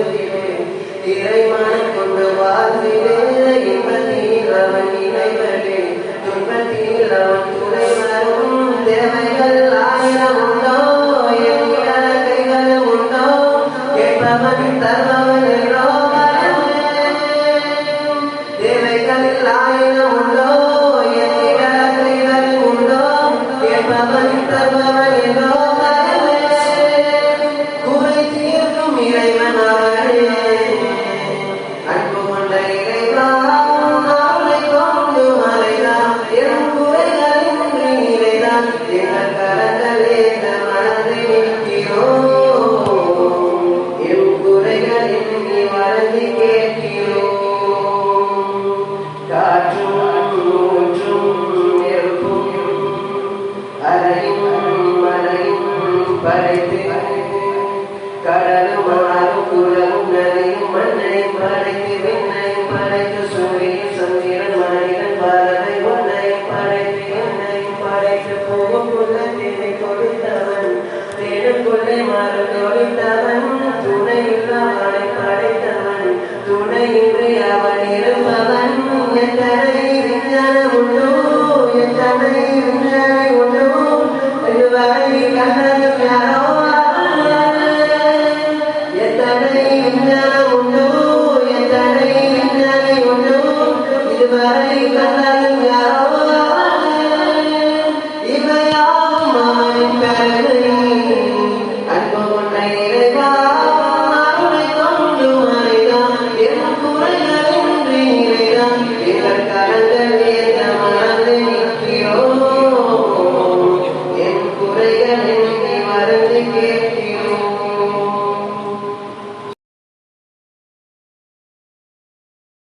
பொழுதிலே இறைமனம் கொண்டு வாழ்விலே இன்பத்தில் அவன் இணைவதே துன்பத்தில் அவன் துணை வரும் தேவைகள் ஆயிரம் உண்டோ எண்ணிட கைகள் உண்டோ கேட்பவன் தருபவன் என்றோ தேவைகளில் ஆயிரம் உண்டோ எண்ணிட கைகள் உண்டோ கேட்பவன் தருபவன் என்றோ குறை தீர்க்கும் இறைவன் அவரே அன்பு கொண்ட இறைவா அவனை கொண்டு மறைதான் என் குறைகளின் நீரைதான் எங்கள் கரங்களே மனதை நிற்கிறோம் என் குறைகளின் நீ வளர்ந்து கேட்கிறோம் காற்றும் ஊற்றும் நெருப்பும் அலையும் மலையும் படைத்து கடலும் ஆறும் குளமும் நதியும் மண்ணையும் படைத்து விண்ணையும் படைத்து சூரியன் சந்திரன் மனிதன் பறவை ஒன்னையும் படைத்து என்னையும் படைத்து போகும் குலத்தினை கொடுத்தவன் தேடுக்குள்ளே மரம் கொடுத்தவன் துணை இல்லாமலை படைத்தவன் துணையின்றி அவன் இருப்பவன் எத்தனை விஞ்ஞானம் உண்டோ எத்தனை விஞ்ஞானி உண்டோ இதுவரை கண்டது யாரோ எத்தனை விஞ்ஞானம் உண்டோ எத்தனை விஞ்ஞானி உண்டோ இதுவரை கண்டது